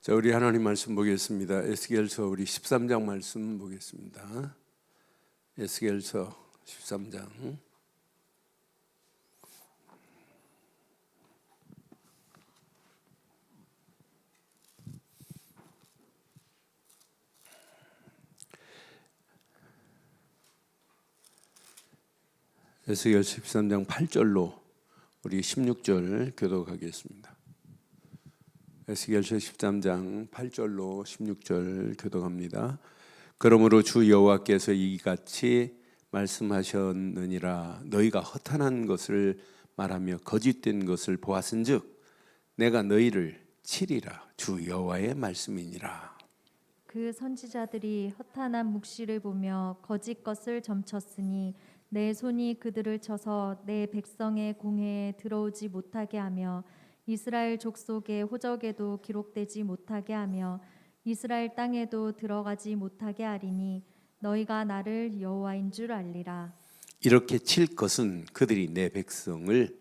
자, 우리 하나님 말씀 보겠습니다. 에스겔서 우리 13장 말씀 보겠습니다. 에스겔서 13장. 에스겔 13장 8절로 우리 16절 교독하겠습니다. 에스겔서 13장 8절로 16절 교독합니다. 그러므로 주 여호와께서 이같이 말씀하셨느니라. 너희가 허탄한 것을 말하며 거짓된 것을 보았은즉 내가 너희를 치리라. 주 여호와의 말씀이니라. 그 선지자들이 허탄한 묵시를 보며 거짓 것을 점쳤으니 내 손이 그들을 쳐서 내 백성의 공회에 들어오지 못하게 하며 이스라엘 족속의 호적에도 기록되지 못하게 하며 이스라엘 땅에도 들어가지 못하게 하리니 너희가 나를 여호와인 줄 알리라. 이렇게 칠 것은 그들이 내 백성을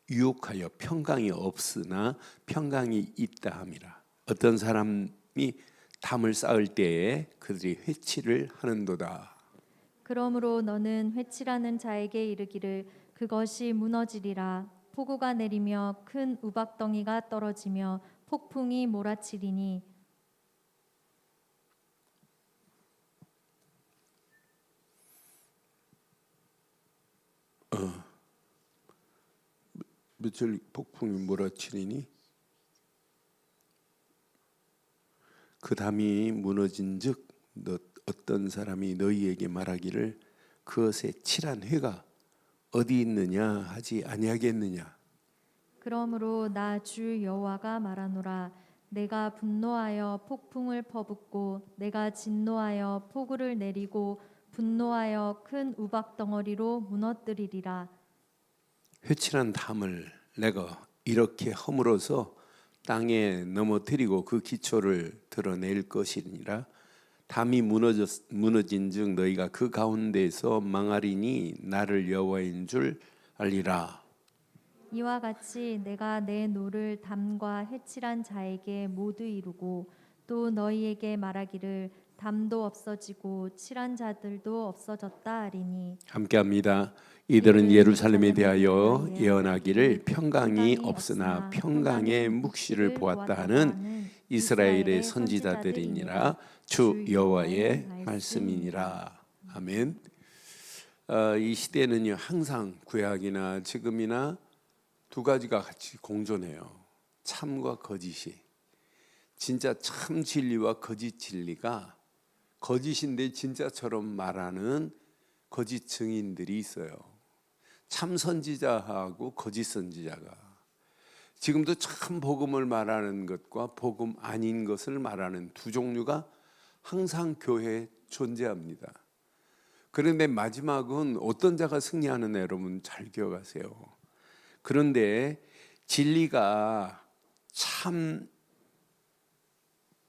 유혹하여 평강이 없으나 평강이 있다 함이라. 어떤 사람이 담을 쌓을 때에 그들이 회치를 하는도다. 그러므로 너는 회치라는 자에게 이르기를 그것이 무너지리라. 폭우가 내리며 큰 우박덩이가 떨어지며 폭풍이 몰아치리니 며칠 폭풍이 몰아치리니 그 담이 무너진즉 어떤 사람이 너희에게 말하기를 그것에 칠한 회가 어디 있느냐 하지 아니하겠느냐. 그러므로 나 주 여호와가 말하노라. 내가 분노하여 폭풍을 퍼붓고 내가 진노하여 폭우를 내리고 분노하여 큰 우박 덩어리로 무너뜨리리라. 회칠한 담을 내가 이렇게 허물어서 땅에 넘어뜨리고 그 기초를 드러낼 것이니라. 담이 무너진즉 너희가 그 가운데서 망하리니 나를 여호와인 줄 알리라. 이와 같이 내가 내 노를 담과 해칠한 자에게 모두 이루고 또 너희에게 말하기를 담도 없어지고 칠한 자들도 없어졌다 하리니. 함께합니다. 이들은 예루살렘에 대하여 예언하기를 평강이 없으나 평강의 묵시를 보았다 하는 이스라엘의 선지자들이니라. 주 여호와의 말씀이니라. 아멘. 이 시대는요 항상 구약이나 지금이나 두 가지가 같이 공존해요. 참과 거짓이. 진짜 참 진리와 거짓 진리가 거짓인데 진짜처럼 말하는 거짓 증인들이 있어요. 참 선지자하고 거짓 선지자가. 지금도 참 복음을 말하는 것과 복음 아닌 것을 말하는 두 종류가 항상 교회에 존재합니다. 그런데 마지막은 어떤 자가 승리하는 여러분 잘 기억하세요. 그런데 진리가 참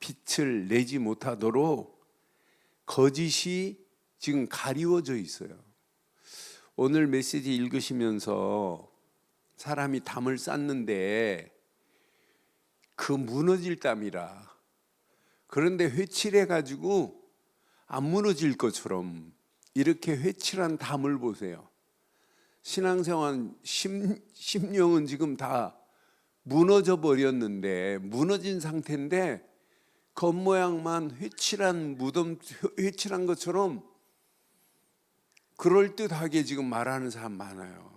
빛을 내지 못하도록 거짓이 지금 가리워져 있어요. 오늘 메시지 읽으시면서 사람이 담을 쌓는데 그 무너질 담이라. 그런데 회칠해 가지고 안 무너질 것처럼 이렇게 회칠한 담을 보세요. 신앙생활 10년은 지금 다 무너져 버렸는데 무너진 상태인데 겉모양만 회칠한 무덤 회칠한 것처럼 그럴듯하게 지금 말하는 사람 많아요.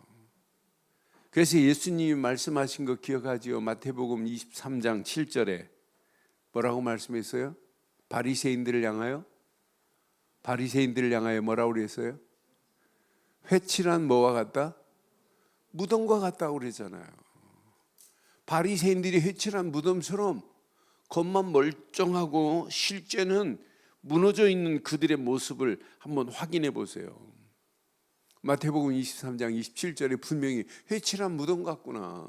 그래서 예수님이 말씀하신 거 기억하지요? 마태복음 23장 7절에 뭐라고 말씀했어요? 바리새인들을 향하여 뭐라고 그랬어요? 회칠한 뭐와 같다? 무덤과 같다고 그랬잖아요. 바리새인들이 회칠한 무덤처럼 겉만 멀쩡하고 실제는 무너져 있는 그들의 모습을 한번 확인해 보세요. 마태복음 23장 27절에 분명히 회칠한 무덤 같구나.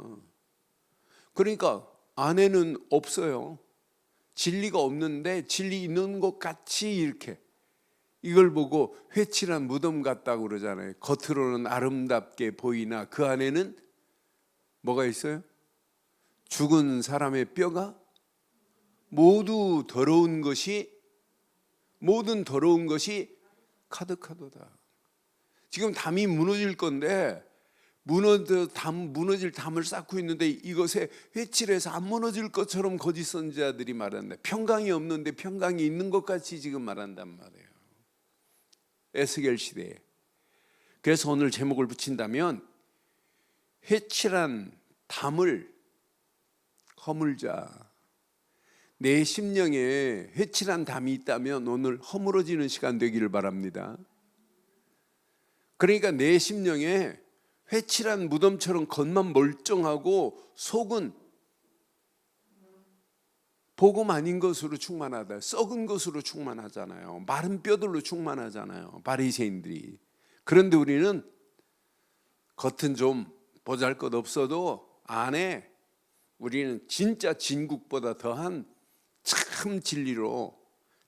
그러니까 안에는 없어요. 진리가 없는데 진리 있는 것 같이 이렇게 이걸 보고 회칠한 무덤 같다고 그러잖아요. 겉으로는 아름답게 보이나 그 안에는 뭐가 있어요? 죽은 사람의 뼈가 모든 더러운 것이 가득하도다. 지금 담이 무너질 건데 무너질 담을 쌓고 있는데 이것에 회칠해서 안 무너질 것처럼 거짓 선지자들이 말한다. 평강이 없는데 평강이 있는 것 같이 지금 말한단 말이에요. 에스겔 시대에. 그래서 오늘 제목을 붙인다면 회칠한 담을 허물자. 내 심령에 회칠한 담이 있다면 오늘 허물어지는 시간 되기를 바랍니다. 그러니까 내 심령에 회칠한 무덤처럼 겉만 멀쩡하고 속은 복음 아닌 것으로 충만하다. 썩은 것으로 충만하잖아요. 마른 뼈들로 충만하잖아요. 바리새인들이. 그런데 우리는 겉은 좀 보잘것 없어도 안에 우리는 진짜 진국보다 더한 참 진리로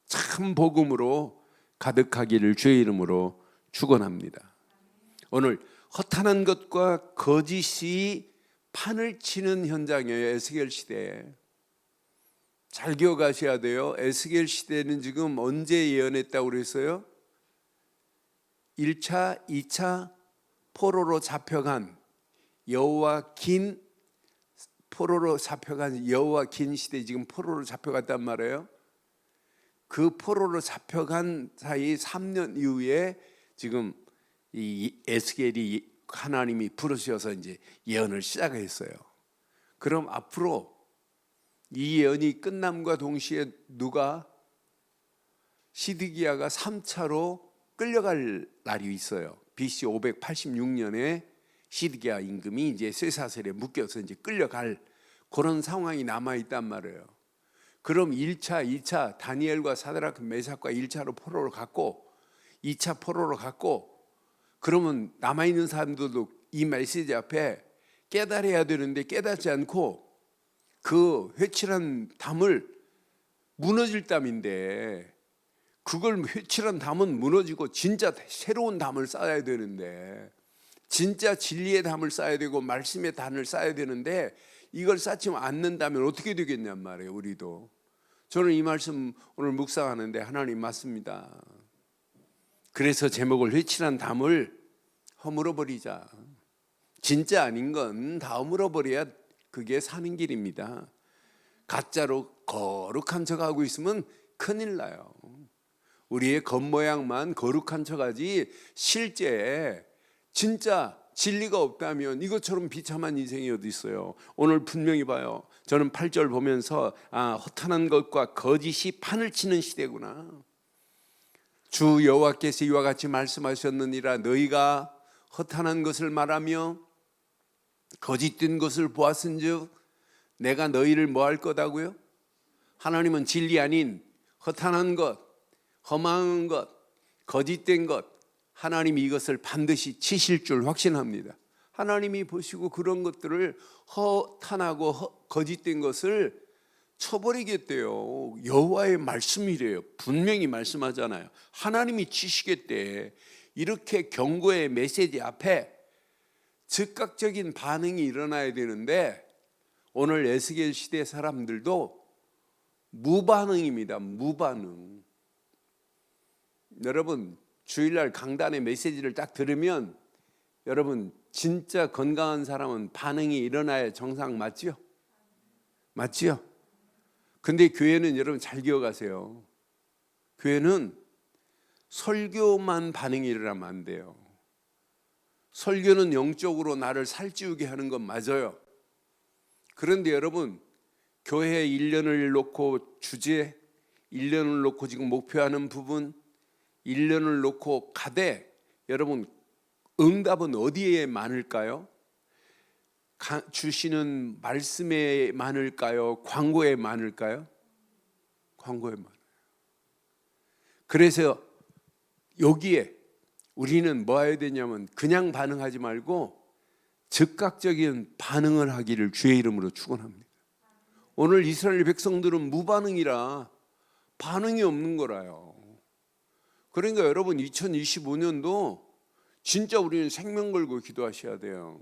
참 복음으로 가득하기를 주의 이름으로 축원합니다. 오늘 허탄한 것과 거짓이 판을 치는 현장이에요. 에스겔 시대에. 잘 기억하셔야 돼요. 에스겔 시대는 지금 언제 예언했다고 그랬어요? 1차, 2차 포로로 잡혀간 여호와긴 시대, 지금 포로로 잡혀갔단 말이에요. 그 포로로 잡혀간 사이 3년 이후에 지금 이 에스겔이 하나님이 부르셔서 이제 예언을 시작했어요. 그럼 앞으로 이 예언이 끝남과 동시에 누가 시드기야가 3차로 끌려갈 날이 있어요. BC 586년에 시드기야 임금이 이제 쇠사슬에 묶여서 이제 끌려갈 그런 상황이 남아 있단 말이에요. 그럼 1차, 2차 다니엘과 사드락, 메삭과 1차로 포로로 갔고 2차 포로로 갔고 그러면 남아 있는 사람들도 이 메시지 앞에 깨달아야 되는데 깨닫지 않고 그 회칠한 담을 무너질 담인데 그걸 회칠한 담은 무너지고 진짜 새로운 담을 쌓아야 되는데 진짜 진리의 담을 쌓아야 되고 말씀의 담을 쌓아야 되는데 이걸 쌓지 않는다면 어떻게 되겠냔 말이에요. 우리도. 저는 이 말씀 오늘 묵상하는데 하나님 맞습니다. 그래서 제목을 회칠한 담을 허물어버리자. 진짜 아닌 건 다 허물어버려야 그게 사는 길입니다. 가짜로 거룩한 척하고 있으면 큰일 나요. 우리의 겉모양만 거룩한 척하지 실제 진짜 진리가 없다면 이것처럼 비참한 인생이 어디 있어요. 오늘 분명히 봐요. 저는 8절 보면서 허탄한 것과 거짓이 판을 치는 시대구나. 주 여호와께서 이와 같이 말씀하셨느니라. 너희가 허탄한 것을 말하며 거짓된 것을 보았은즉 내가 너희를 뭐 할 거다고요? 하나님은 진리 아닌 허탄한 것, 허망한 것, 거짓된 것, 하나님이 이것을 반드시 치실 줄 확신합니다. 하나님이 보시고 그런 것들을 허탄하고 거짓된 것을 쳐버리겠대요. 여호와의 말씀이래요. 분명히 말씀하잖아요. 하나님이 치시겠대. 이렇게 경고의 메시지 앞에 즉각적인 반응이 일어나야 되는데 오늘 에스겔 시대 사람들도 무반응입니다. 무반응. 여러분 주일날 강단의 메시지를 딱 들으면 여러분 진짜 건강한 사람은 반응이 일어나야 정상 맞죠? 맞죠? 근데 교회는 여러분 잘 기억하세요. 교회는 설교만 반응이 일어나면 안 돼요. 설교는 영적으로 나를 살찌우게 하는 건 맞아요. 그런데 여러분 교회 1년을 놓고 주제 1년을 놓고 지금 목표하는 부분 1년을 놓고 가되 여러분 응답은 어디에 많을까요? 주시는 말씀에 많을까요? 광고에 많을까요? 광고에 많아요. 그래서 여기에 우리는 뭐 해야 되냐면 그냥 반응하지 말고 즉각적인 반응을 하기를 주의 이름으로 축원합니다. 오늘 이스라엘 백성들은 무반응이라 반응이 없는 거라요. 그러니까 여러분 2025년도 진짜 우리는 생명 걸고 기도하셔야 돼요.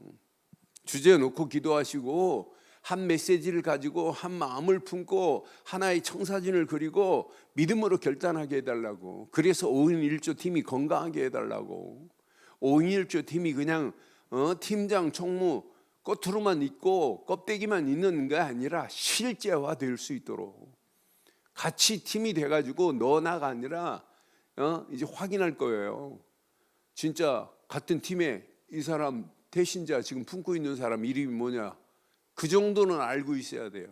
주제 놓고 기도하시고 한 메시지를 가지고 한 마음을 품고 하나의 청사진을 그리고 믿음으로 결단하게 해달라고. 그래서 5인 1조 팀이 건강하게 해달라고. 5인 1조 팀이 그냥 팀장, 총무 겉으로만 있고 껍데기만 있는 게 아니라 실제화될 수 있도록 같이 팀이 돼가지고 너나가 아니라 이제 확인할 거예요. 진짜 같은 팀에 이 사람 대신자 지금 품고 있는 사람 이름이 뭐냐, 그 정도는 알고 있어야 돼요.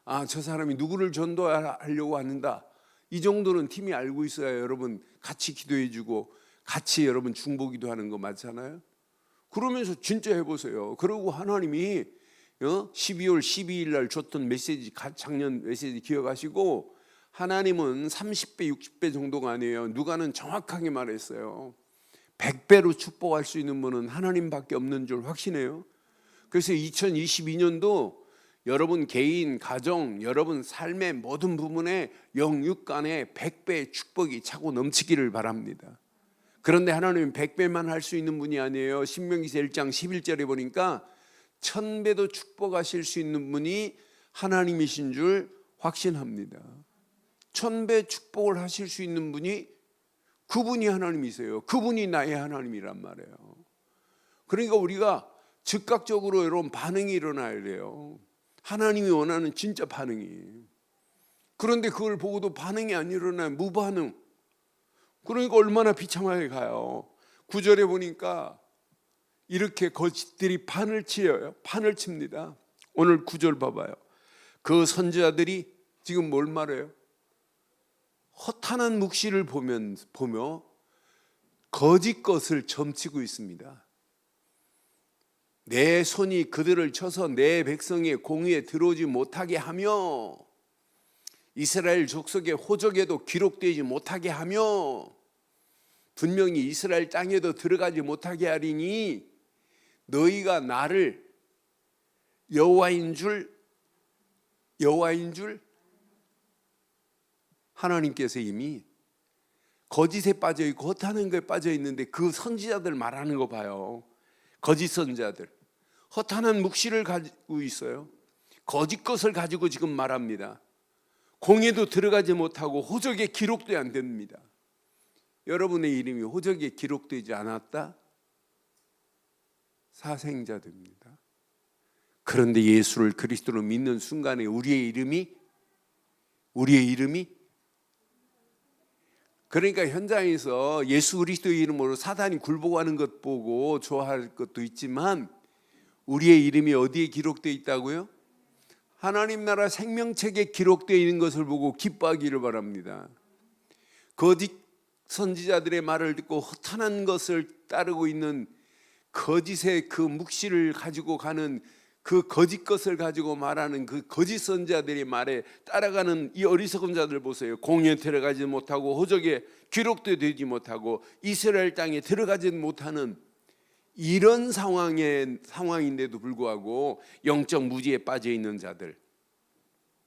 아, 저 사람이 누구를 전도하려고 하는다, 이 정도는 팀이 알고 있어야 여러분 같이 기도해주고 같이 여러분 중보기도 하는 거 맞잖아요. 그러면서 진짜 해보세요. 그리고 하나님이 12월 12일 날 줬던 메시지, 작년 메시지 기억하시고, 하나님은 30배 60배 정도가 아니에요. 누가는 정확하게 말했어요. 100배로 축복할 수 있는 분은 하나님밖에 없는 줄 확신해요. 그래서 2022년도 여러분 개인, 가정, 여러분 삶의 모든 부분에 영육간에 100배의 축복이 차고 넘치기를 바랍니다. 그런데 하나님은 100배만 할 수 있는 분이 아니에요. 신명기서 1장 11절에 보니까 1000배도 축복하실 수 있는 분이 하나님이신 줄 확신합니다. 1000배 축복을 하실 수 있는 분이, 그분이 하나님이세요. 그분이 나의 하나님이란 말이에요. 그러니까 우리가 즉각적으로 여러분 반응이 일어나야 돼요. 하나님이 원하는 진짜 반응이. 그런데 그걸 보고도 반응이 안 일어나요. 무반응. 그러니까 얼마나 비참하게 가요. 9절에 보니까 이렇게 거짓들이 판을 치어요. 판을 칩니다. 오늘 9절 봐봐요. 그 선지자들이 지금 뭘 말해요? 허탄한 묵시를 보며 거짓 것을 점치고 있습니다. 내 손이 그들을 쳐서 내 백성의 공의에 들어오지 못하게 하며 이스라엘 족속의 호적에도 기록되지 못하게 하며 분명히 이스라엘 땅에도 들어가지 못하게 하리니 너희가 나를 여호와인 줄 하나님께서 이미 거짓에 빠져 있고 허탄한 거에 빠져 있는데, 그 선지자들 말하는 거 봐요. 거짓 선지자들 허탄한 묵시를 가지고 있어요. 거짓 것을 가지고 지금 말합니다. 공에도 들어가지 못하고 호적에 기록도 안 됩니다. 여러분의 이름이 호적에 기록되지 않았다? 사생자 됩니다. 그런데 예수를 그리스도로 믿는 순간에 우리의 이름이 그러니까 현장에서 예수 그리스도의 이름으로 사단이 굴복하는 것 보고 좋아할 것도 있지만, 우리의 이름이 어디에 기록되어 있다고요? 하나님 나라 생명책에 기록되어 있는 것을 보고 기뻐하기를 바랍니다. 거짓 선지자들의 말을 듣고 허탄한 것을 따르고 있는 거짓의 그 묵시를 가지고 가는, 그 거짓 것을 가지고 말하는 그 거짓 선지자들의 말에 따라가는 이 어리석은 자들 보세요. 공에 들어가지 못하고 호적에 기록도 되지 못하고 이스라엘 땅에 들어가지 못하는 이런 상황인데도 불구하고 영적 무지에 빠져 있는 자들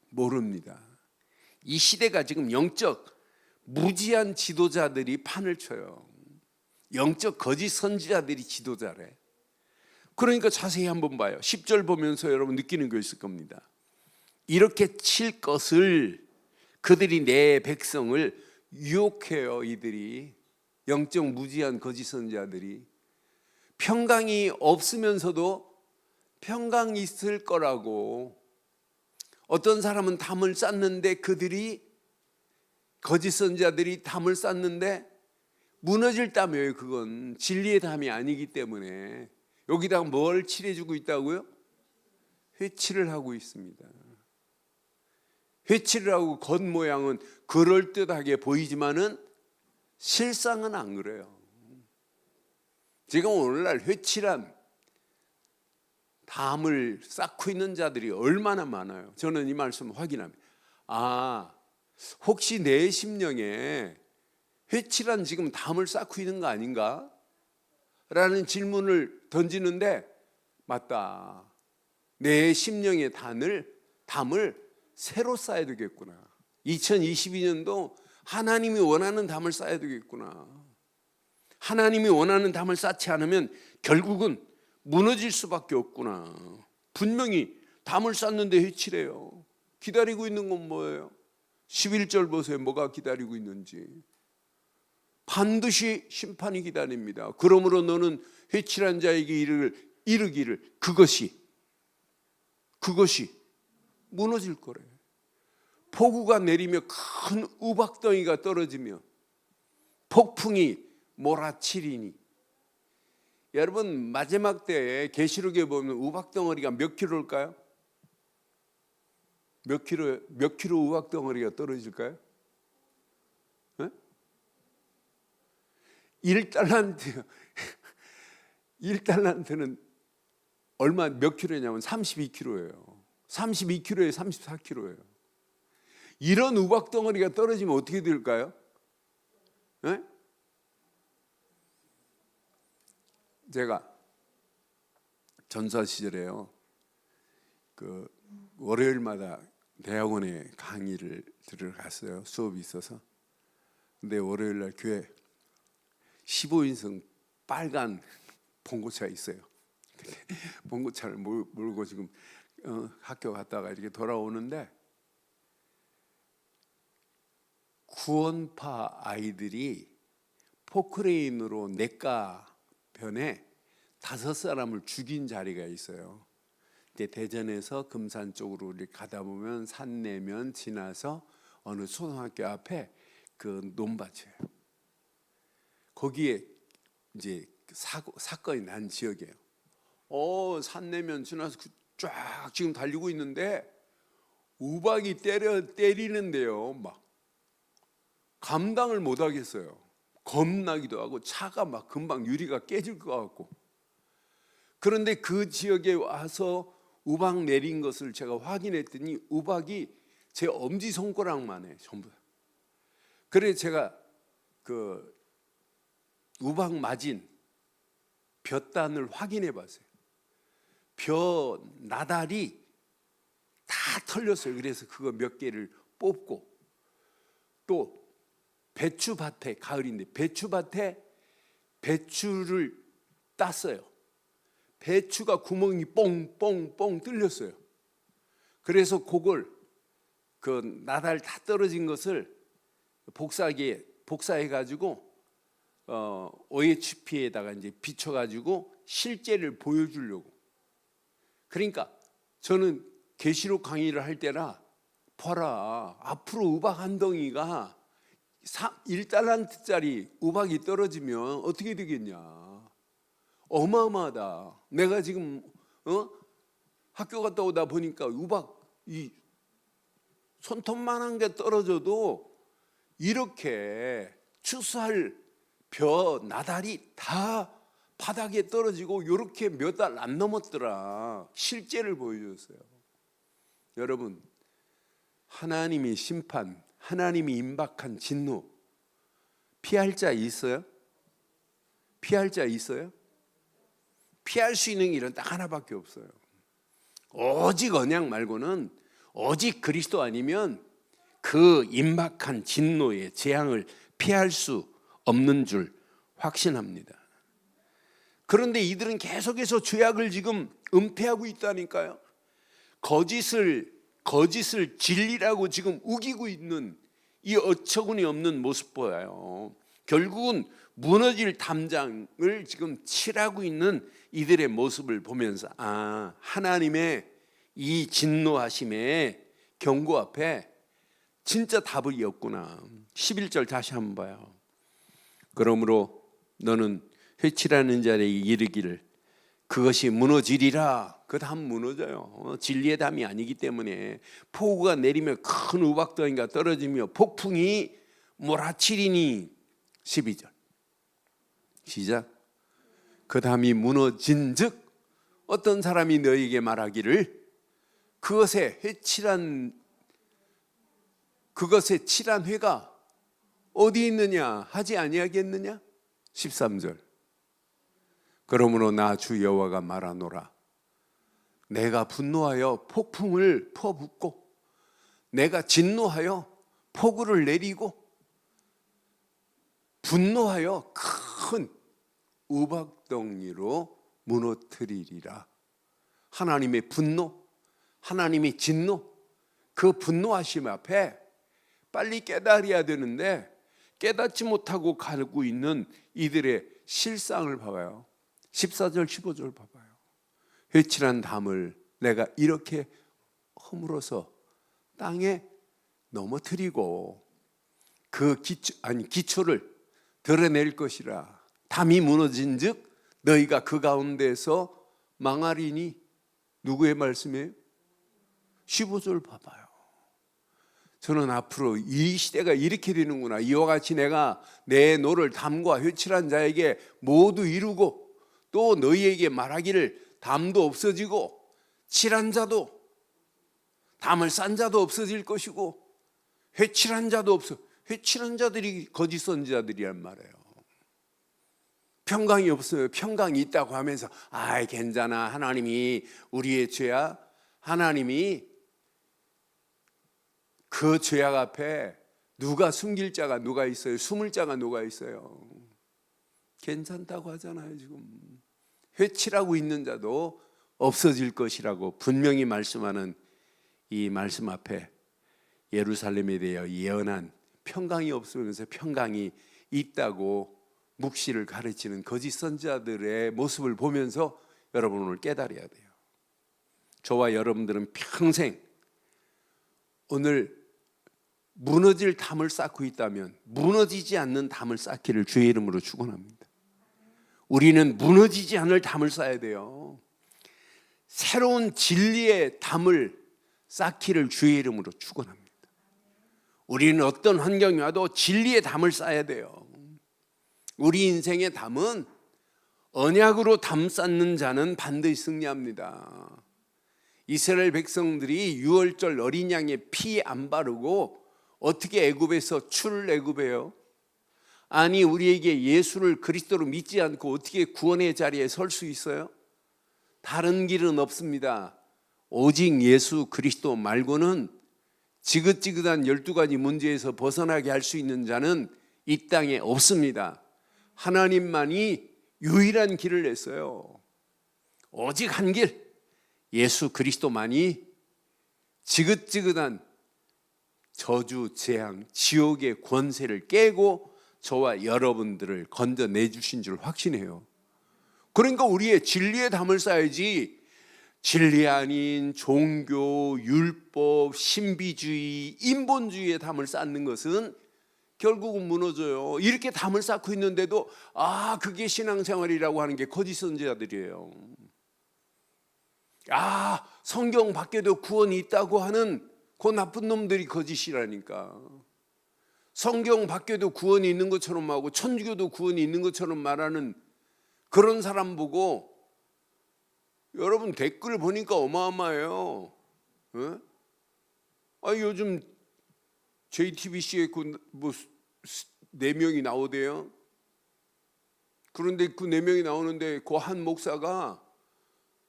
모릅니다. 이 시대가 지금 영적 무지한 지도자들이 판을 쳐요. 영적 거짓 선지자들이 지도자래. 그러니까 자세히 한번 봐요. 10절 보면서 여러분 느끼는 거 있을 겁니다. 이렇게 칠 것을 그들이 내 백성을 유혹해요. 이들이 영적 무지한 거짓 선지자들이 평강이 없으면서도 평강이 있을 거라고. 어떤 사람은 담을 쌓는데, 그들이 거짓 선지자들이 담을 쌓는데 무너질 담이에요. 그건 진리의 담이 아니기 때문에. 여기다가 뭘 칠해주고 있다고요? 회칠을 하고 있습니다. 회칠을 하고 겉모양은 그럴듯하게 보이지만은 실상은 안 그래요. 지금 오늘날 회칠한 담을 쌓고 있는 자들이 얼마나 많아요. 저는 이 말씀 확인합니다. 아, 혹시 내 심령에 회칠한 지금 담을 쌓고 있는 거 아닌가? 라는 질문을 던지는데, 맞다. 내 심령의 담을 새로 쌓아야 되겠구나. 2022년도 하나님이 원하는 담을 쌓아야 되겠구나. 하나님이 원하는 담을 쌓지 않으면 결국은 무너질 수밖에 없구나. 분명히 담을 쌓는데 해치래요. 기다리고 있는 건 뭐예요? 11절 보세요. 뭐가 기다리고 있는지. 반드시 심판이 기다립니다. 그러므로 너는 회칠한 자에게 이르기를 그것이 무너질 거래. 폭우가 내리며 큰 우박덩이가 떨어지며 폭풍이 몰아치리니. 여러분, 마지막 때에 계시록에 보면 우박덩어리가 몇 킬로일까요? 몇 킬로 우박덩어리가 떨어질까요? 1달란트 1달란트는 얼마 몇 킬로냐면 32킬로예요. 32킬로에 34킬로예요. 이런 우박덩어리가 떨어지면 어떻게 될까요? 네? 제가 전사 시절에요. 그 월요일마다 대학원에 강의를 들으러 갔어요. 수업이 있어서. 근데 월요일 날 교회 15인승 빨간 봉고차가 있어요. 봉고차를 몰고 지금 학교 갔다가 이렇게 돌아오는데 구원파 아이들이 포크레인으로 냇가 변에 5사람을 죽인 자리가 있어요. 이제 대전에서 금산 쪽으로 우리 가다 보면 산 내면 지나서 어느 초등학교 앞에 그 논밭이에요. 거기에 이제 사건이 난 지역이에요. 산 내면 지나서 쫙 지금 달리고 있는데 우박이 때리는데요. 막 감당을 못 하겠어요. 겁나기도 하고 차가 막 금방 유리가 깨질 것 같고. 그런데 그 지역에 와서 우박 내린 것을 제가 확인했더니 우박이 제 엄지손가락만 해 전부. 그래서 제가 그 우박 맞은 볕단을 확인해 봤어요. 벼 나달이 다 털렸어요. 그래서 그거 몇 개를 뽑고, 또 배추밭에, 가을인데 배추밭에 배추를 땄어요. 배추가 구멍이 뽕뽕뽕 뚫렸어요. 그래서 그걸 그 나달 다 떨어진 것을 복사해 가지고 OHP에다가 이제 비춰 가지고 실제를 보여주려고. 그러니까 저는 계시록 강의를 할 때나 봐라, 앞으로 우박 한 덩이가 1달란트짜리 우박이 떨어지면 어떻게 되겠냐. 어마어마하다. 내가 지금 학교 갔다 오다 보니까 우박 이 손톱만한 게 떨어져도 이렇게 추수할 벼 나달이 다 바닥에 떨어지고 이렇게 몇 달 안 넘었더라. 실제를 보여줬어요. 여러분, 하나님의 심판, 하나님이 임박한 진노 피할 자 있어요? 피할 자 있어요? 피할 수 있는 길은 딱 하나밖에 없어요. 오직 언약 말고는, 오직 그리스도 아니면 그 임박한 진노의 재앙을 피할 수 없는 줄 확신합니다. 그런데 이들은 계속해서 죄악을 지금 은폐하고 있다니까요. 거짓을 진리라고 지금 우기고 있는 이 어처구니 없는 모습 보여요. 결국은 무너질 담장을 지금 칠하고 있는 이들의 모습을 보면서 하나님의 이 진노하심의 경고 앞에 진짜 답이 없구나. 11절 다시 한번 봐요. 그러므로 너는 회칠하는 자에게 이르기를 그것이 무너지리라. 그 담 무너져요. 진리의 담이 아니기 때문에. 폭우가 내리며 큰 우박덩이가 떨어지며 폭풍이 몰아치리니. 12절 시작. 그 담이 무너진 즉 어떤 사람이 너에게 말하기를 그것에 칠한 회가 어디 있느냐 하지 아니하겠느냐. 13절 그러므로 나 주 여호와가 말하노라. 내가 분노하여 폭풍을 퍼붓고 내가 진노하여 폭우를 내리고 분노하여 큰 우박덩이로 무너뜨리리라. 하나님의 분노, 하나님이 진노, 그 분노하심 앞에 빨리 깨달아야 되는데 깨닫지 못하고 가고 있는 이들의 실상을 봐봐요. 14절 15절 봐봐요. 회칠한 담을 내가 이렇게 허물어서 땅에 넘어뜨리고 그 기초를 드러낼 것이라. 담이 무너진즉 너희가 그 가운데서 망하리니. 누구의 말씀이에요? 15절 봐봐요. 저는 앞으로 이 시대가 이렇게 되는구나. 이와 같이 내가 내 노를 담과 회칠한 자에게 모두 이루고 또 너희에게 말하기를 담도 없어지고 칠한 자도 담을 싼 자도 없어질 것이고 회칠한 자도 없어. 회칠한 자들이 거짓 선지자들이란 말이에요. 평강이 없어요. 평강이 있다고 하면서 아이 괜찮아, 하나님이 우리의 죄야. 하나님이 그 죄악 앞에 누가 숨길 자가 누가 있어요? 숨을 자가 누가 있어요? 괜찮다고 하잖아요. 지금 회칠하고 있는 자도 없어질 것이라고 분명히 말씀하는 이 말씀 앞에 예루살렘에 대하여 예언한 평강이 없으면서 평강이 있다고 묵시를 가르치는 거짓 선지자들의 모습을 보면서 여러분 오늘 깨달아야 돼요. 저와 여러분들은 평생 오늘 무너질 담을 쌓고 있다면 무너지지 않는 담을 쌓기를 주의 이름으로 축원합니다. 우리는 무너지지 않을 담을 쌓아야 돼요. 새로운 진리의 담을 쌓기를 주의 이름으로 축원합니다. 우리는 어떤 환경이 와도 진리의 담을 쌓아야 돼요. 우리 인생의 담은 언약으로 담 쌓는 자는 반드시 승리합니다. 이스라엘 백성들이 유월절 어린 양의 피 안 바르고 어떻게 애굽에서 출애굽해요? 아니 우리에게 예수를 그리스도로 믿지 않고 어떻게 구원의 자리에 설 수 있어요? 다른 길은 없습니다. 오직 예수 그리스도 말고는 지긋지긋한 12가지 문제에서 벗어나게 할 수 있는 자는 이 땅에 없습니다. 하나님만이 유일한 길을 냈어요. 오직 한 길, 예수 그리스도만이 지긋지긋한 저주, 재앙, 지옥의 권세를 깨고 저와 여러분들을 건져내주신 줄 확신해요. 그러니까 우리의 진리의 담을 쌓아야지 진리 아닌 종교, 율법, 신비주의, 인본주의의 담을 쌓는 것은 결국은 무너져요. 이렇게 담을 쌓고 있는데도 그게 신앙생활이라고 하는 게 거짓 선지자들이에요. 성경 밖에도 구원이 있다고 하는 그 나쁜 놈들이 거짓이라니까. 성경 밖에도 구원이 있는 것처럼 하고 천주교도 구원이 있는 것처럼 말하는 그런 사람 보고 여러분 댓글 보니까 어마어마해요. 요즘 JTBC에 뭐 4명이 나오대요. 그런데 그 4명이 나오는데 그 한 목사가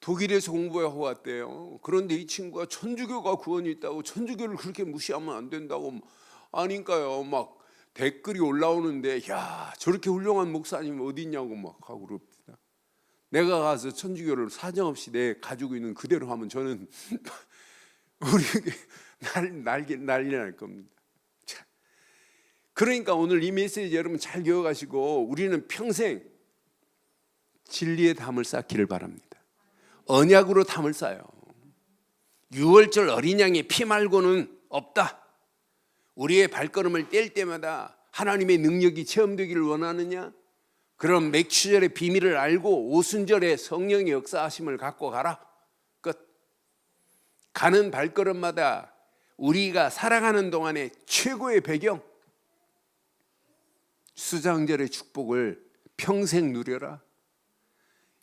독일에서 공부하고 왔대요. 그런데 이 친구가 천주교가 구원이 있다고 천주교를 그렇게 무시하면 안 된다고 아니까요. 막 댓글이 올라오는데 야 저렇게 훌륭한 목사님 어디 있냐고 막 하고 그럽니다. 내가 가서 천주교를 사정없이 내 가지고 있는 그대로 하면 저는 우리 난리 날 겁니다. 그러니까 오늘 이 메시지 여러분 잘 기억하시고 우리는 평생 진리의 담을 쌓기를 바랍니다. 언약으로 담을 쌓아요. 유월절 어린 양의 피 말고는 없다. 우리의 발걸음을 뗄 때마다 하나님의 능력이 체험되기를 원하느냐? 그럼 맥추절의 비밀을 알고 오순절의 성령의 역사하심을 갖고 가라. 끝. 가는 발걸음마다 우리가 살아가는 동안의 최고의 배경, 수장절의 축복을 평생 누려라.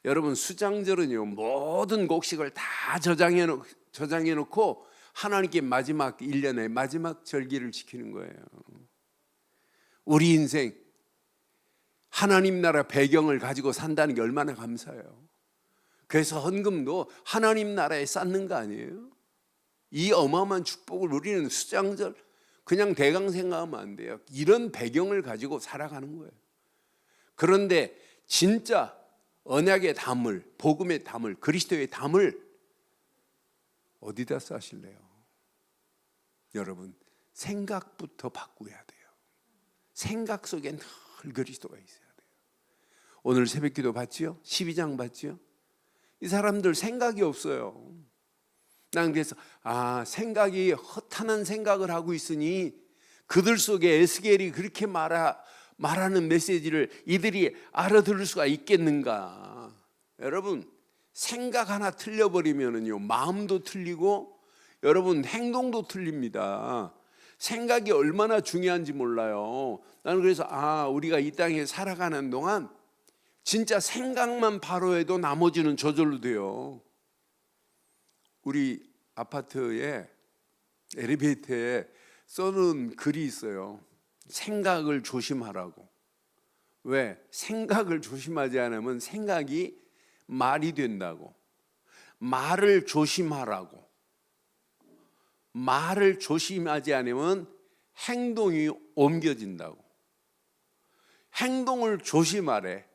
여러분 수장절은요 모든 곡식을 다 저장해 놓고 하나님께 마지막 1년의 마지막 절기를 지키는 거예요. 우리 인생 하나님 나라 배경을 가지고 산다는 게 얼마나 감사해요. 그래서 헌금도 하나님 나라에 쌓는 거 아니에요? 이 어마어마한 축복을 우리는 수장절 그냥 대강 생각하면 안 돼요. 이런 배경을 가지고 살아가는 거예요. 그런데 진짜 언약의 담을, 복음의 담을, 그리스도의 담을 어디다 싸실래요? 여러분, 생각부터 바꾸어야 돼요. 생각 속에 늘 그리스도가 있어야 돼요. 오늘 새벽기도 봤지요? 12장 봤지요? 이 사람들 생각이 없어요. 난 그래서 생각이 허탄한 생각을 하고 있으니 그들 속에 에스겔이 그렇게 말하는 메시지를 이들이 알아들을 수가 있겠는가? 여러분, 생각 하나 틀려버리면은요, 마음도 틀리고 여러분 행동도 틀립니다. 생각이 얼마나 중요한지 몰라요. 나는 그래서 우리가 이 땅에 살아가는 동안 진짜 생각만 바로 해도 나머지는 저절로 돼요. 우리 아파트에 엘리베이터에 써놓은 글이 있어요. 생각을 조심하라고. 왜? 생각을 조심하지 않으면 생각이 말이 된다고. 말을 조심하라고. 말을 조심하지 않으면 행동이 옮겨진다고. 행동을 조심하래.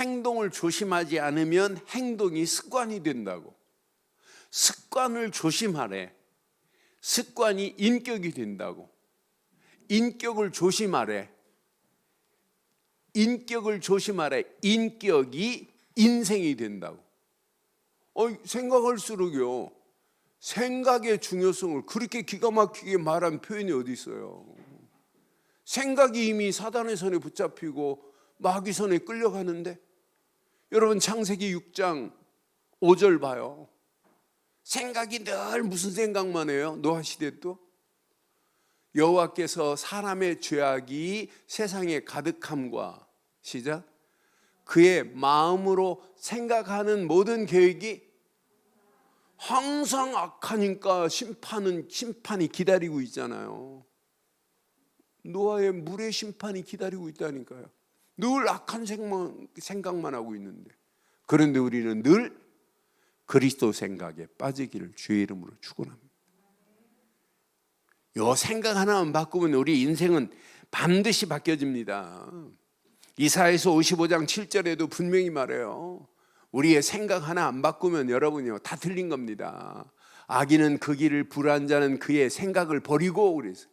행동을 조심하지 않으면 행동이 습관이 된다고. 습관을 조심하래. 습관이 인격이 된다고. 인격을 조심하래. 인격을 조심하래. 인격이 인생이 된다고. 생각할수록요, 생각의 중요성을 그렇게 기가 막히게 말한 표현이 어디 있어요? 생각이 이미 사단의 손에 붙잡히고 마귀 손에 끌려가는데, 여러분 창세기 6장 5절 봐요. 생각이 늘 무슨 생각만 해요? 노아 시대 또 여호와께서 사람의 죄악이 세상에 가득함과 시작 그의 마음으로 생각하는 모든 계획이 항상 악하니까 심판이 기다리고 있잖아요. 노아의 물의 심판이 기다리고 있다니까요. 늘 악한 생각만 하고 있는데, 그런데 우리는 늘 그리스도 생각에 빠지기를 주의 이름으로 축원합니다. 요 생각 하나만 바꾸면 우리 인생은 반드시 바뀌어집니다. 이사야서 55장 7절에도 분명히 말해요. 우리의 생각 하나 안 바꾸면 여러분이요, 다 틀린 겁니다. 악인은 그 길을 불의한 자는 그의 생각을 버리고, 그래서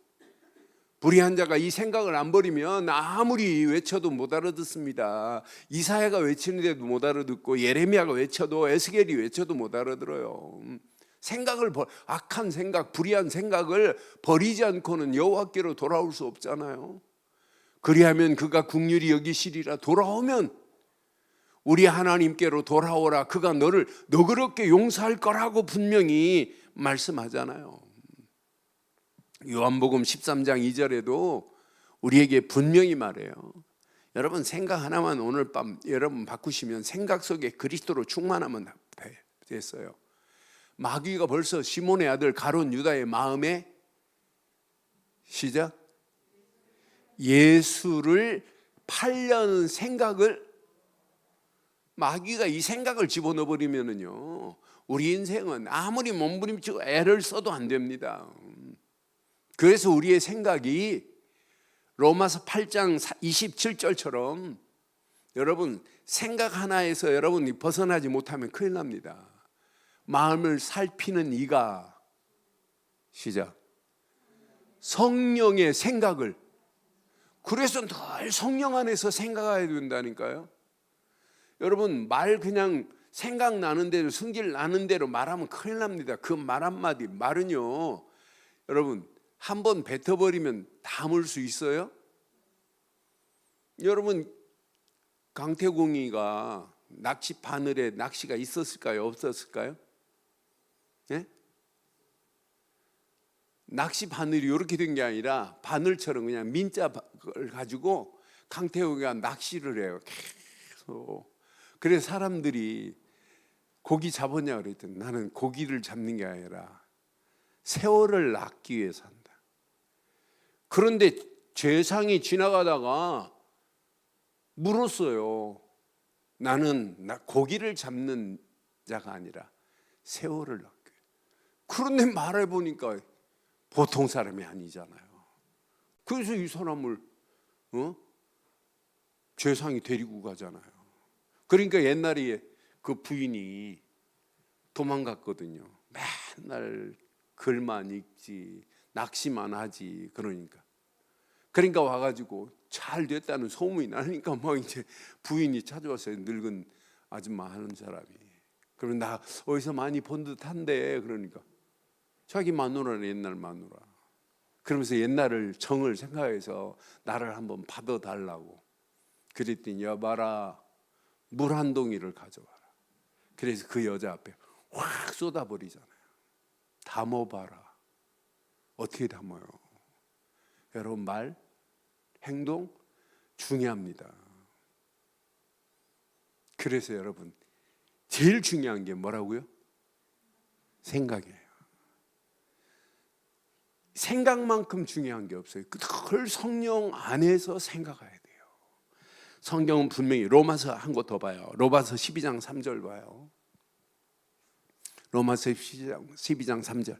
불의한 자가 이 생각을 안 버리면 아무리 외쳐도 못 알아듣습니다. 이사야가 외치는데도 못 알아듣고 예레미야가 외쳐도 에스겔이 외쳐도 못 알아들어요. 악한 생각, 불의한 생각을 버리지 않고는 여호와께로 돌아올 수 없잖아요. 그리하면 그가 긍휼히 여기시리라. 돌아오면 우리 하나님께로 돌아오라. 그가 너를 너그럽게 용서할 거라고 분명히 말씀하잖아요. 요한복음 13장 2절에도 우리에게 분명히 말해요. 여러분 생각 하나만 오늘 밤 여러분 바꾸시면 생각 속에 그리스도로 충만하면 됐어요. 마귀가 벌써 시몬의 아들 가룟 유다의 마음에 시작 예수를 팔려는 생각을, 마귀가 이 생각을 집어넣어 버리면은요, 우리 인생은 아무리 몸부림치고 애를 써도 안 됩니다. 그래서 우리의 생각이 로마서 8장 27절처럼 여러분 생각 하나에서 여러분이 벗어나지 못하면 큰일 납니다. 마음을 살피는 이가 시작 성령의 생각을, 그래서 늘 성령 안에서 생각해야 된다니까요. 여러분 말 그냥 생각나는 대로 승질 나는 대로 말하면 큰일 납니다. 그 말 한마디 말은요, 여러분 한번 뱉어버리면 담을 수 있어요? 여러분 강태공이가 낚시 바늘에 낚시가 있었을까요? 없었을까요? 예? 낚시 바늘이 이렇게 된 게 아니라 바늘처럼 그냥 민자를 가지고 강태공이가 낚시를 해요. 계속. 그래서 사람들이 고기 잡았냐 그랬더니 나는 고기를 잡는 게 아니라 세월을 낚기 위해서 한다. 그런데 죄상이 지나가다가 물었어요. 나는 고기를 잡는 자가 아니라 세월을 낚기 위해. 그런데 말해보니까 보통 사람이 아니잖아요. 그래서 이 사람을 죄상이 데리고 가잖아요. 그러니까 옛날에 그 부인이 도망갔거든요. 맨날 글만 읽지 낚시만 하지. 그러니까 와가지고 잘 됐다는 소문이 나니까 막 이제 부인이 찾아왔어요. 늙은 아줌마 하는 사람이. 그러면 나 어디서 많이 본 듯한데, 그러니까 자기 마누라는 옛날 마누라. 그러면서 옛날을 정을 생각해서 나를 한번 받아달라고. 그랬더니 여봐라, 물 한 동이를 가져와라. 그래서 그 여자 앞에 확 쏟아버리잖아요. 담아봐라. 어떻게 담아요? 여러분, 말, 행동 중요합니다. 그래서 여러분, 제일 중요한 게 뭐라고요? 생각이에요. 생각만큼 중요한 게 없어요. 그걸 성령 안에서 생각해야 돼요. 성경은 분명히 로마서 한 거 더 봐요. 로마서 12장 3절 봐요. 로마서 12장 3절.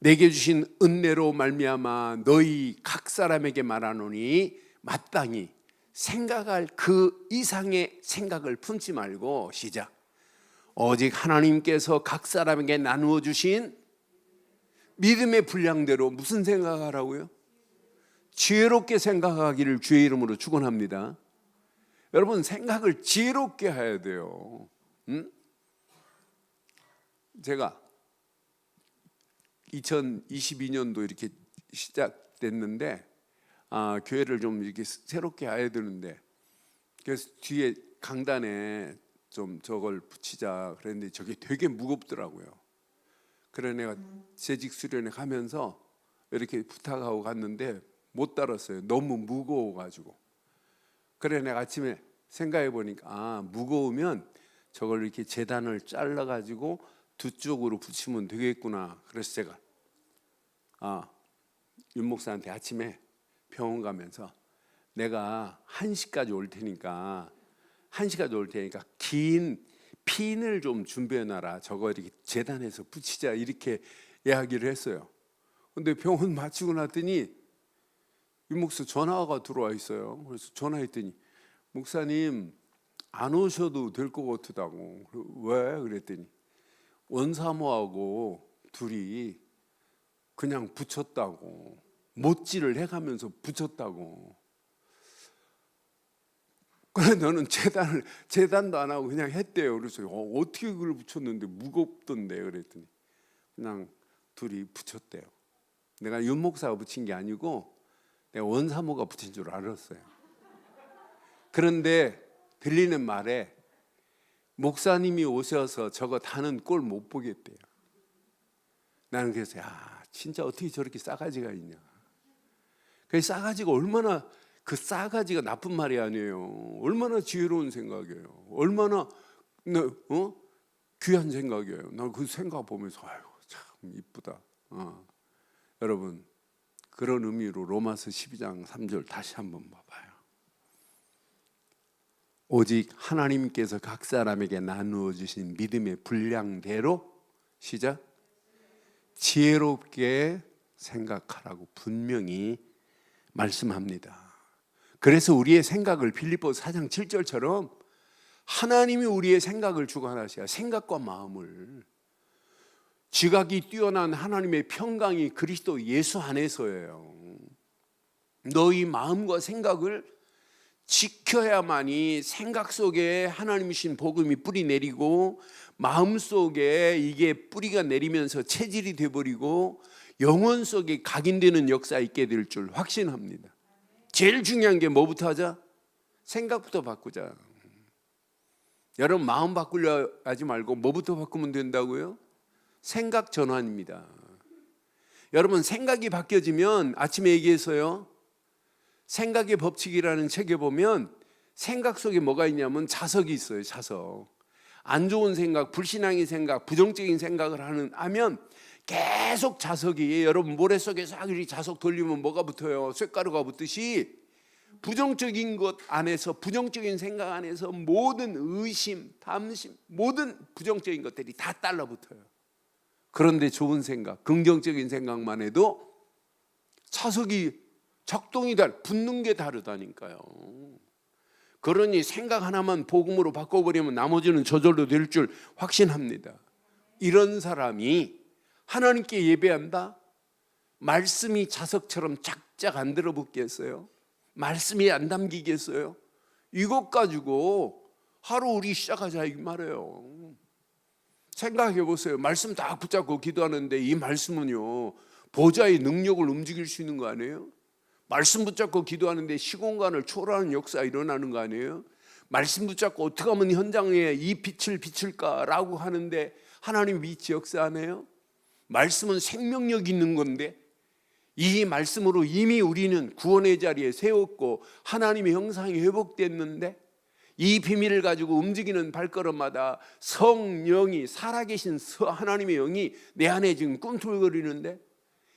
내게 주신 은혜로 말미암아 너희 각 사람에게 말하노니 마땅히 생각할 그 이상의 생각을 품지 말고, 시작. 오직 하나님께서 각 사람에게 나누어 주신 믿음의 분량대로 무슨 생각하라고요? 지혜롭게 생각하기를 주의 이름으로 축원합니다. 여러분, 생각을 지혜롭게 해야 돼요. 제가 2022년도 이렇게 시작됐는데 교회를 좀 이렇게 새롭게 해야 되는데, 그래서 뒤에 강단에 좀 저걸 붙이자 그랬는데 저게 되게 무겁더라고요. 그래 내가 재직 수련회 가면서 이렇게 부탁하고 갔는데 못 따랐어요. 너무 무거워가지고. 그래 내가 아침에 생각해 보니까 무거우면 저걸 이렇게 재단을 잘라가지고 두 쪽으로 붙이면 되겠구나. 그래서 제가 윤 목사한테 아침에 병원 가면서 내가 1시까지 올 테니까 긴 핀을 좀 준비해놔라. 저거 이렇게 재단해서 붙이자, 이렇게 이야기를 했어요. 근데 병원 마치고 났더니 윤 목사 전화가 들어와 있어요. 그래서 전화했더니 목사님 안 오셔도 될 것 같다고. 왜? 그랬더니 원사모하고 둘이 그냥 붙였다고. 못질을 해가면서 붙였다고. 그래 너는 재단도 안 하고 그냥 했대요. 그래서 어떻게 그걸 붙였는데 무겁던데. 그랬더니 그냥 둘이 붙였대요. 내가 윤 목사가 붙인 게 아니고 내가 원사모가 붙인 줄 알았어요. 그런데 들리는 말에 목사님이 오셔서 저거 다는 꼴 못 보겠대요. 나는 그래서 진짜 어떻게 저렇게 싸가지가 있냐. 그 싸가지가 얼마나, 그 싸가지가 나쁜 말이 아니에요. 얼마나 지혜로운 생각이에요. 얼마나 귀한 생각이에요. 난 그 생각 보면서 아이고 참 이쁘다. 여러분, 그런 의미로 로마서 12장 3절 다시 한번 봐봐요. 오직 하나님께서 각 사람에게 나누어 주신 믿음의 분량대로, 시작, 지혜롭게 생각하라고 분명히 말씀합니다. 그래서 우리의 생각을 빌립보서 4장 7절처럼 하나님이 우리의 생각을 주관하셔야, 생각과 마음을, 지각이 뛰어난 하나님의 평강이 그리스도 예수 안에서예요. 너희 마음과 생각을 지켜야만이 생각 속에 하나님이신 복음이 뿌리 내리고 마음 속에 이게 뿌리가 내리면서 체질이 되어버리고 영혼 속에 각인되는 역사 있게 될 줄 확신합니다. 제일 중요한 게 뭐부터 하자? 생각부터 바꾸자. 여러분, 마음 바꾸려 하지 말고 뭐부터 바꾸면 된다고요? 생각 전환입니다. 여러분, 생각이 바뀌어지면, 아침에 얘기했어요. 생각의 법칙이라는 책에 보면 생각 속에 뭐가 있냐면 자석이 있어요. 자석. 안 좋은 생각, 불신앙의 생각, 부정적인 생각을 하면 계속 자석이, 여러분 모래 속에서 이렇게 자석 돌리면 뭐가 붙어요? 쇳가루가 붙듯이 부정적인 것 안에서, 부정적인 생각 안에서 모든 의심, 탐심, 모든 부정적인 것들이 다 달라붙어요. 그런데 좋은 생각, 긍정적인 생각만 해도 자석이 작동이 붙는 게 다르다니까요. 그러니 생각 하나만 복음으로 바꿔버리면 나머지는 저절로 될 줄 확신합니다. 이런 사람이 하나님께 예배한다? 말씀이 자석처럼 쫙쫙 안 들어붙겠어요? 말씀이 안 담기겠어요? 이것 가지고 하루 우리 시작하자 이 말이에요. 생각해 보세요. 말씀 다 붙잡고 기도하는데 이 말씀은요, 보좌의 능력을 움직일 수 있는 거 아니에요? 말씀 붙잡고 기도하는데 시공간을 초월하는 역사 일어나는 거 아니에요? 말씀 붙잡고 어떻게 하면 현장에 이 빛을 비출까라고 하는데 하나님 빛이 역사하네요. 말씀은 생명력 있는 건데 이 말씀으로 이미 우리는 구원의 자리에 세웠고 하나님의 형상이 회복됐는데 이 비밀을 가지고 움직이는 발걸음마다 성령이, 살아계신 하나님의 영이 내 안에 지금 꿈틀거리는데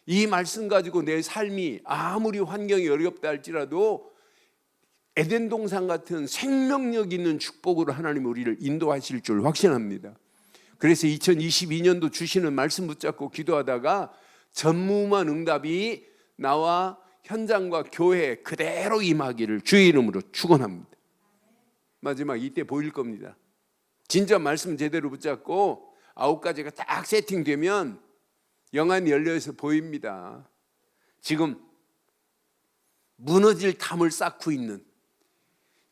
이 말씀 가지고 내 삶이 아무리 환경이 어렵다 할지라도 에덴 동산 같은 생명력 있는 축복으로 하나님 우리를 인도하실 줄 확신합니다. 그래서 2022년도 주시는 말씀 붙잡고 기도하다가 전무후무한 응답이 나와 현장과 교회에 그대로 임하기를 주의 이름으로 축원합니다. 마지막 이때 보일 겁니다. 진짜 말씀 제대로 붙잡고 9가지가 딱 세팅되면 영안이 열려서 보입니다. 지금 무너질 담을 쌓고 있는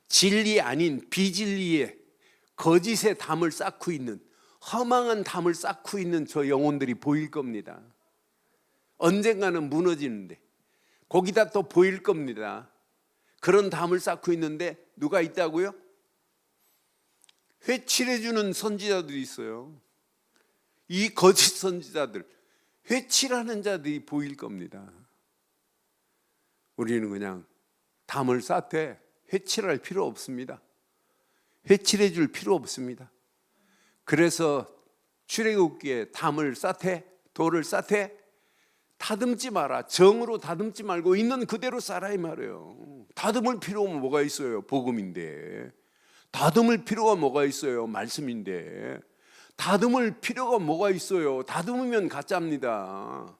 진리 아닌 비진리의 거짓의 담을 쌓고 있는 허망한 담을 쌓고 있는 저 영혼들이 보일 겁니다. 언젠가는 무너지는데 거기다 또 보일 겁니다. 그런 담을 쌓고 있는데 누가 있다고요? 회칠해주는 선지자들이 있어요. 이 거짓 선지자들, 회칠하는 자들이 보일 겁니다. 우리는 그냥 담을 쌓되 회칠할 필요 없습니다. 회칠해 줄 필요 없습니다. 그래서 출애굽기에 담을 쌓되 돌을 쌓되 다듬지 마라. 정으로 다듬지 말고 있는 그대로 살아 이 말이에요. 다듬을 필요가 뭐가 있어요? 복음인데. 다듬을 필요가 뭐가 있어요? 말씀인데. 다듬을 필요가 뭐가 있어요? 다듬으면 가짜입니다.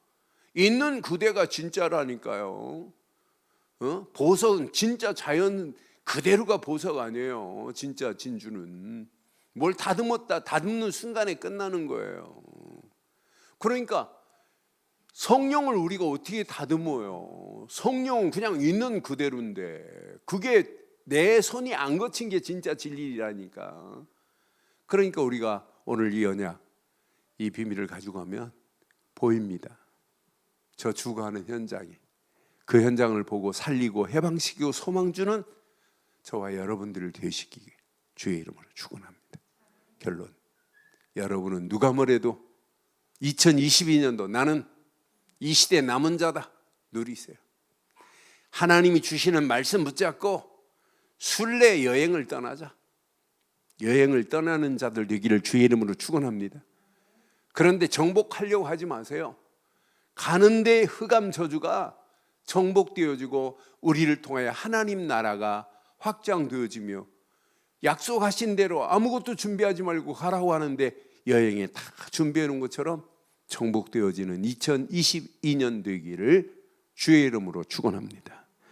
있는 그대가 진짜라니까요. 보석은 진짜 자연 그대로가 보석 아니에요. 진짜 진주는 뭘 다듬었다 다듬는 순간에 끝나는 거예요. 그러니까 성령을 우리가 어떻게 다듬어요? 성령은 그냥 있는 그대로인데 그게 내 손이 안 거친 게 진짜 진리라니까. 그러니까 우리가 오늘 이 언약, 이 비밀을 가지고 가면 보입니다. 저 죽어가는 현장이 그 현장을 보고 살리고 해방시키고 소망 주는 저와 여러분들을 되시기에 주의 이름으로 축원합니다. 결론, 여러분은 누가 뭐래도 2022년도 나는 이 시대 남은 자다 누리세요. 하나님이 주시는 말씀 붙잡고 순례 여행을 떠나자. 여행을 떠나는 자들 되기를 주의 이름으로 축원합니다. 그런데 정복하려고 하지 마세요. 가는데 흑암 저주가 정복되어지고 우리를 통하여 하나님 나라가 확장되어지며 약속하신 대로 아무것도 준비하지 말고 가라고 하는데 여행에 다 준비해 놓은 것처럼 정복되어지는 2022년 되기를 주의 이름으로 축원합니다.